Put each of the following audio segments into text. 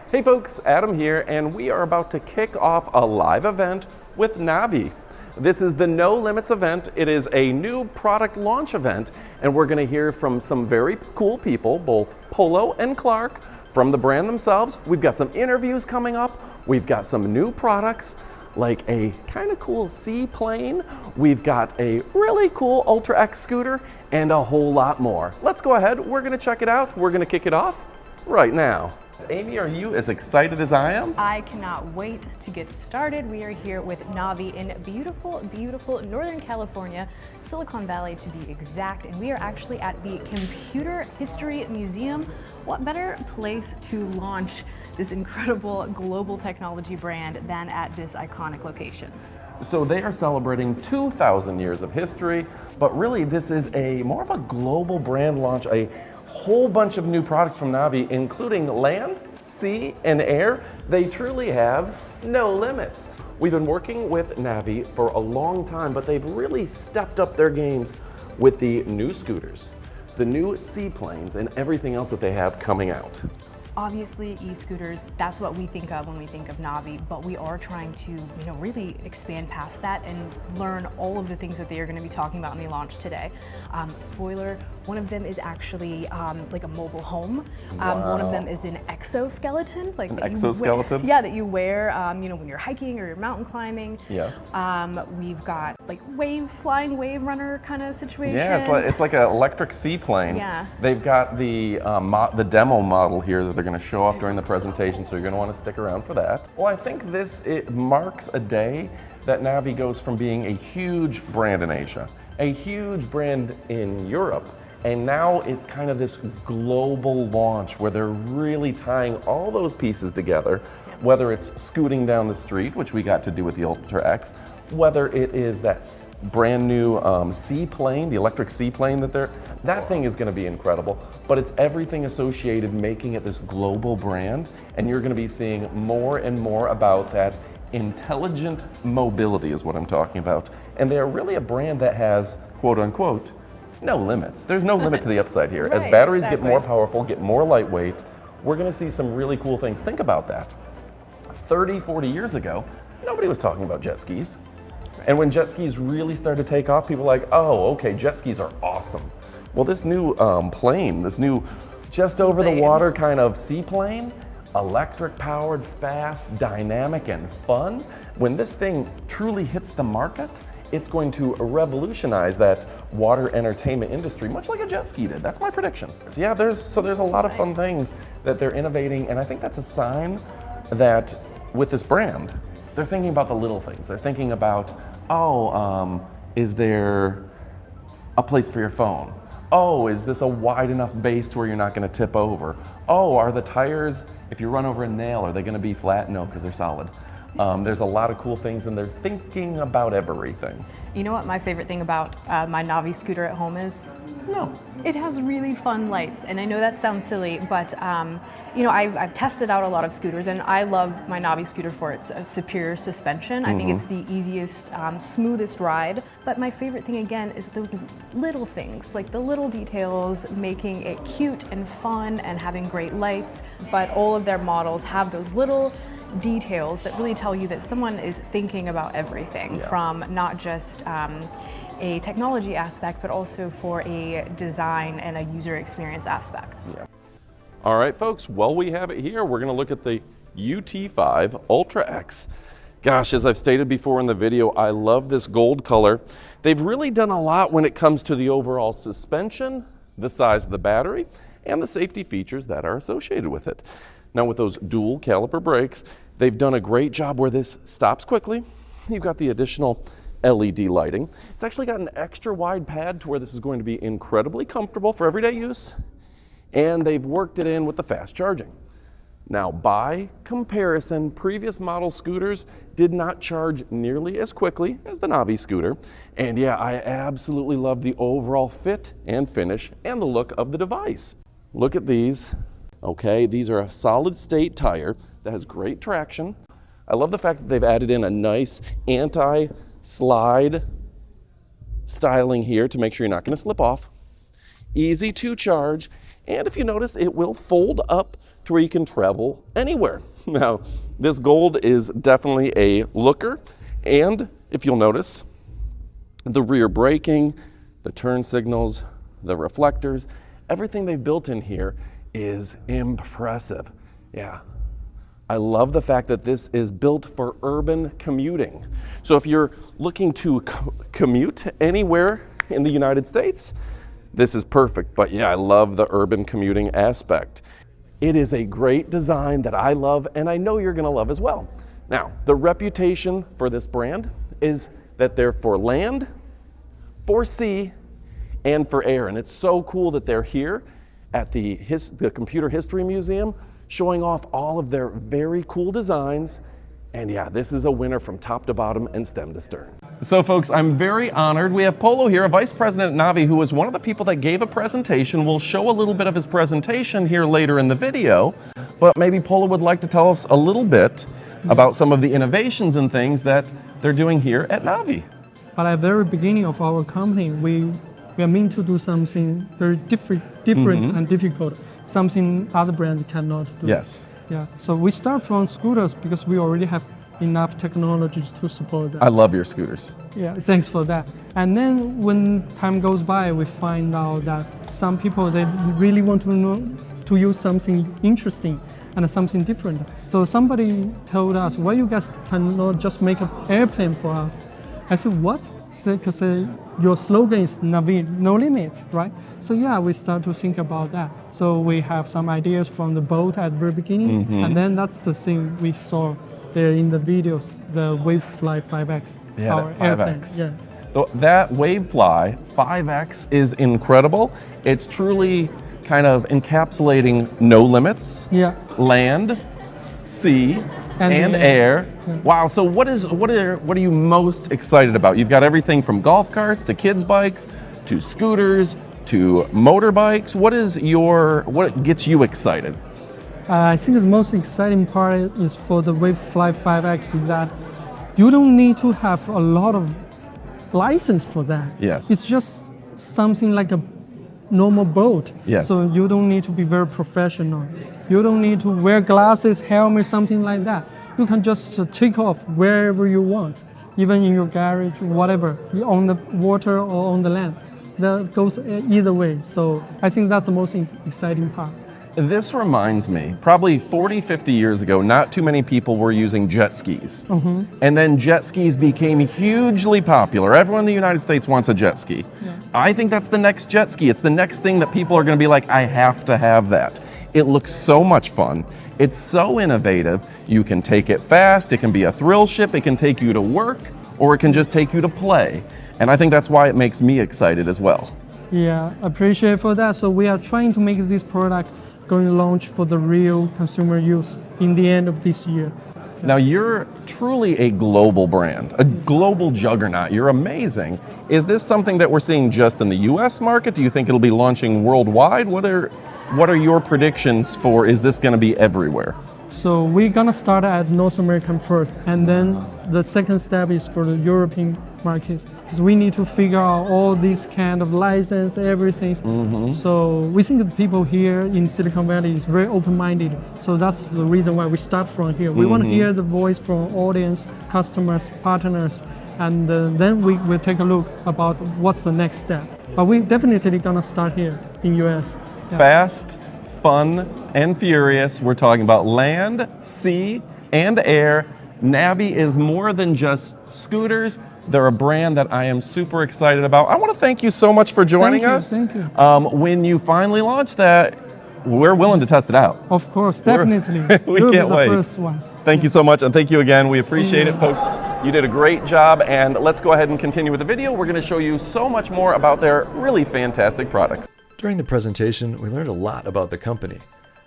Hey folks, Adam here, and we are about to kick off a live event with NAVEE. This is the No Limits event. It is a new product launch event, and we're going to hear from some very cool people, both Polo and Clark, from the brand themselves. We've got some interviews coming up. We've got some new products, like a kind of cool seaplane. We've got a really cool Ultra X scooter, and a whole lot more. Let's go ahead. We're going to check it out. We're going to kick it off right now. Amy, are you as excited as I am? I cannot wait to get started. We are here with NAVEE in beautiful, beautiful Northern California, Silicon Valley to be exact, and we are actually at the Computer History Museum. What better place to launch this incredible global technology brand than at this iconic location? So they are celebrating 2,000 years of history, but really this is more of a global brand launch, a whole bunch of new products from NAVEE, including land, sea, and air. They truly have no limits. We've been working with NAVEE for a long time, but they've really stepped up their games with the new scooters, the new seaplanes, and everything else that they have coming out. Obviously, e-scooters, that's what we think of when we think of NAVEE, but we are trying to, really expand past that and learn all of the things that they are going to be talking about in the launch today. Spoiler, one of them is actually like a mobile home. Wow. One of them is an exoskeleton. Like an exoskeleton? That you wear, when you're hiking or you're mountain climbing. Yes. We've got like flying wave runner kind of situations. Yeah, it's like an electric seaplane. Yeah. They've got the demo model here that they're going to show off during the presentation, so you're going to want to stick around for that. Well, I think it marks a day that NAVEE goes from being a huge brand in Asia, a huge brand in Europe, and now it's kind of this global launch where they're really tying all those pieces together, whether it's scooting down the street, which we got to do with the Ultra X, whether it is that brand new seaplane, the electric seaplane that thing is going to be incredible, but it's everything associated making it this global brand, and you're going to be seeing more and more about that intelligent mobility is what I'm talking about. And they're really a brand that has, quote unquote, no limits. There's no limit to the upside here. As batteries get more powerful, get more lightweight, we're going to see some really cool things. Think about that. 30, 40 years ago, nobody was talking about jet skis. And when jet skis really started to take off, people were like, oh, okay, jet skis are awesome. Well, this new plane, this new just over the water kind of seaplane, electric powered, fast, dynamic, and fun. When this thing truly hits the market, it's going to revolutionize that water entertainment industry, much like a jet ski did. That's my prediction. So yeah, there's a lot of fun things that they're innovating, and I think that's a sign that with this brand, they're thinking about the little things. They're thinking about, is there a place for your phone? Oh, is this a wide enough base to where you're not going to tip over? Oh, are the tires, if you run over a nail, are they going to be flat? No, because they're solid. There's a lot of cool things, and they're thinking about everything. You know what my favorite thing about my NAVEE scooter at home is? No. It has really fun lights, and I know that sounds silly, but I've tested out a lot of scooters, and I love my NAVEE scooter for its superior suspension. I think it's the easiest, smoothest ride. But my favorite thing again is those little things, like the little details, making it cute and fun and having great lights. But all of their models have those little details that really tell you that someone is thinking about everything, from not just a technology aspect, but also for a design and a user experience aspect. Yeah. All right, folks, well, we have it here. We're going to look at the UT5 Ultra X. Gosh, as I've stated before in the video, I love this gold color. They've really done a lot when it comes to the overall suspension, the size of the battery, and the safety features that are associated with it. Now, with those dual caliper brakes, they've done a great job where this stops quickly. You've got the additional LED lighting. It's actually got an extra wide pad to where this is going to be incredibly comfortable for everyday use. And they've worked it in with the fast charging. Now, by comparison, previous model scooters did not charge nearly as quickly as the NAVEE scooter. And yeah, I absolutely love the overall fit and finish and the look of the device. Look at these. Okay, these are a solid state tire that has great traction. I love the fact that they've added in a nice anti-slide styling here to make sure you're not going to slip off. Easy to charge, and if you notice, it will fold up to where you can travel anywhere. Now, this gold is definitely a looker, and if you'll notice, the rear braking, the turn signals, the reflectors, everything they've built in here is impressive. Yeah. I love the fact that this is built for urban commuting. So if you're looking to commute anywhere in the United States, this is perfect. But yeah, I love the urban commuting aspect. It is a great design that I love, and I know you're gonna love as well. Now, the reputation for this brand is that they're for land, for sea, and for air. And it's so cool that they're here at the Computer History Museum, showing off all of their very cool designs. And yeah, this is a winner from top to bottom and stem to stern. So folks, I'm very honored. We have Polo here, a vice president at NAVEE, who was one of the people that gave a presentation. We'll show a little bit of his presentation here later in the video, but maybe Polo would like to tell us a little bit about some of the innovations and things that they're doing here at NAVEE. But at the very beginning of our company, we are meant to do something very different and difficult, something other brands cannot do. Yes. Yeah. So we start from scooters because we already have enough technologies to support that. I love your scooters. Yeah, thanks for that. And then when time goes by, we find out that some people, they really want to know to use something interesting and something different. So somebody told us, why you guys cannot just make an airplane for us? I said, what? Because your slogan is NAVEE, no limits, right? So yeah, we start to think about that. So we have some ideas from the boat at the very beginning, and then that's the thing we saw there in the videos, the Wavefly 5X, Yeah, our that 5X. airplane. Yeah. So that Wavefly 5X is incredible. It's truly kind of encapsulating no limits, Yeah. land, sea, and air. Wow, so what are you most excited about? You've got everything from golf carts to kids bikes to scooters to motorbikes. What gets you excited? I think the most exciting part is for the Wavefly 5X is that you don't need to have a lot of license for that. Yes. It's just something like a normal boat. Yes. So you don't need to be very professional. You don't need to wear glasses, helmet, something like that. You can just take off wherever you want, even in your garage, whatever, on the water or on the land. That goes either way. So I think that's the most exciting part. This reminds me, probably 40, 50 years ago, not too many people were using jet skis. And then jet skis became hugely popular. Everyone in the United States wants a jet ski. Yeah. I think that's the next jet ski. It's the next thing that people are going to be like, I have to have that. It looks so much fun. It's so innovative. You can take it fast. It can be a thrill ship. It can take you to work, or it can just take you to play. And I think that's why it makes me excited as well. Yeah, appreciate for that. So we are trying to make this product going to launch for the real consumer use in the end of this year. Now you're truly a global brand, a global juggernaut. You're amazing. Is this something that we're seeing just in the US market? Do you think it'll be launching worldwide? What are your predictions for, is this going to be everywhere? So we're gonna start at North American first, and then the second step is for the European market. Because we need to figure out all these kind of license, everything. So we think the people here in Silicon Valley is very open-minded. So that's the reason why we start from here. We want to hear the voice from audience, customers, partners, and then we will take a look about what's the next step. But we definitely gonna start here in US. Yeah. Fast, fun, and furious. We're talking about land, sea, and air. NAVEE is more than just scooters. They're a brand that I am super excited about. I want to thank you so much for joining us. Thank you. When you finally launch that, we're willing to test it out. Of course, definitely. We You'll be can't the wait. First one. Thank you so much, and thank you again. We appreciate it, folks. You did a great job, and let's go ahead and continue with the video. We're going to show you so much more about their really fantastic products. During the presentation, we learned a lot about the company.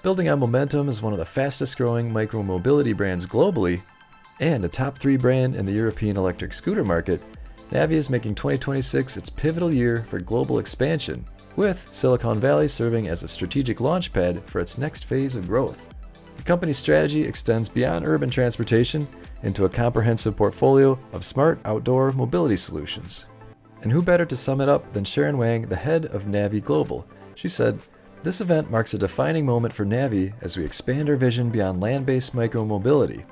Building on momentum as one of the fastest growing micro-mobility brands globally, and a top 3 brand in the European electric scooter market, NAVEE is making 2026 its pivotal year for global expansion, with Silicon Valley serving as a strategic launchpad for its next phase of growth. The company's strategy extends beyond urban transportation into a comprehensive portfolio of smart outdoor mobility solutions. And who better to sum it up than Sharon Wang, the head of NAVEE Global? She said, This event marks a defining moment for NAVEE as we expand our vision beyond land-based micromobility.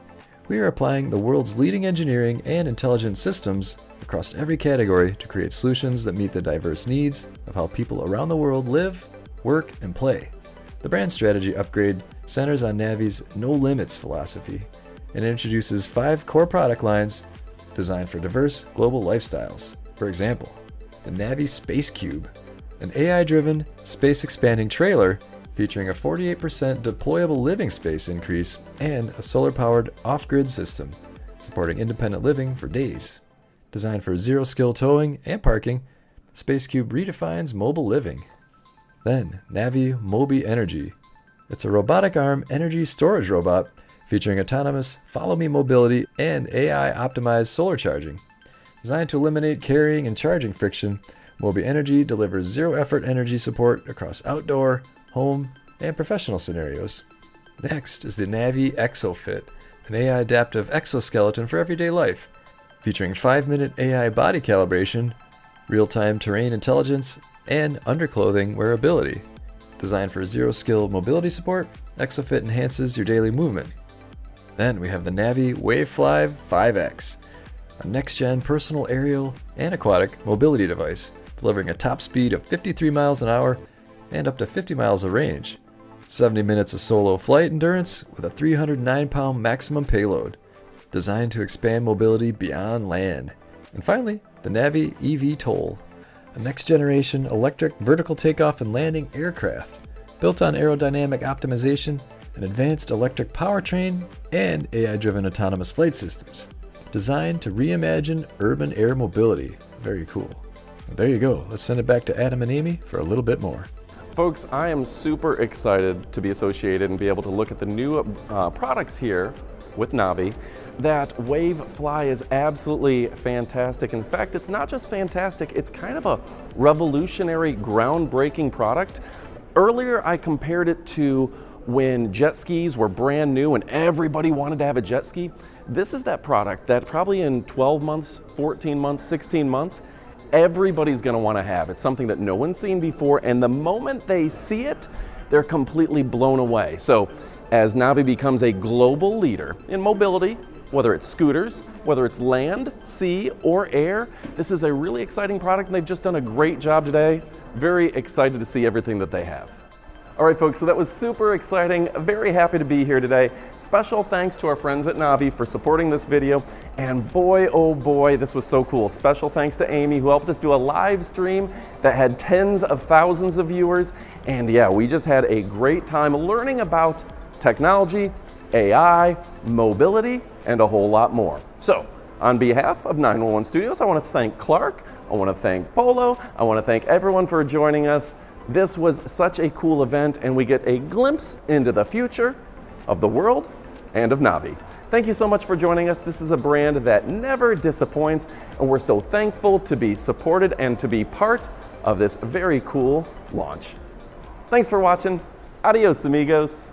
We are applying the world's leading engineering and intelligent systems across every category to create solutions that meet the diverse needs of how people around the world live, work, and play. The brand strategy upgrade centers on NAVEE's No Limits philosophy and introduces 5 core product lines designed for diverse global lifestyles. For example, the NAVEE Space Cube, an AI-driven, space-expanding trailer featuring a 48% deployable living space increase and a solar-powered off-grid system, supporting independent living for days. Designed for zero-skill towing and parking, the Space Cube redefines mobile living. Then, NAVEE Mobi Energy. It's a robotic arm energy storage robot featuring autonomous follow-me mobility and AI-optimized solar charging. Designed to eliminate carrying and charging friction, Mobi Energy delivers zero-effort energy support across outdoor, home, and professional scenarios. Next is the NAVEE ExoFit, an AI-adaptive exoskeleton for everyday life, featuring 5-minute AI body calibration, real-time terrain intelligence, and underclothing wearability. Designed for zero-skill mobility support, ExoFit enhances your daily movement. Then we have the NAVEE WaveFly 5X, a next-gen personal aerial and aquatic mobility device, delivering a top speed of 53 miles an hour and up to 50 miles of range. 70 minutes of solo flight endurance with a 309-pound maximum payload, designed to expand mobility beyond land. And finally, the NAVEE eVTOL, a next-generation electric vertical takeoff and landing aircraft, built on aerodynamic optimization, an advanced electric powertrain, and AI-driven autonomous flight systems, designed to reimagine urban air mobility. Very cool. Well, there you go. Let's send it back to Adam and Amy for a little bit more. Folks, I am super excited to be associated and be able to look at the new products here with NAVEE. That WaveFly is absolutely fantastic. In fact, it's not just fantastic, it's kind of a revolutionary, groundbreaking product. Earlier, I compared it to when jet skis were brand new and everybody wanted to have a jet ski. This is that product that probably in 12 months, 14 months, 16 months, everybody's gonna wanna have. It's something that no one's seen before, and the moment they see it, they're completely blown away. So as NAVEE becomes a global leader in mobility, whether it's scooters, whether it's land, sea, or air, this is a really exciting product, and they've just done a great job today. Very excited to see everything that they have. All right, folks, so that was super exciting. Very happy to be here today. Special thanks to our friends at NAVEE for supporting this video. And boy, oh boy, this was so cool. Special thanks to Amy, who helped us do a live stream that had tens of thousands of viewers. And yeah, we just had a great time learning about technology, AI, mobility, and a whole lot more. So, on behalf of 911 Studios, I want to thank Clark, I want to thank Polo, I want to thank everyone for joining us. This was such a cool event, and we get a glimpse into the future of the world and of NAVEE. Thank you so much for joining us. This is a brand that never disappoints, and we're so thankful to be supported and to be part of this very cool launch. Thanks for watching. Adios, amigos.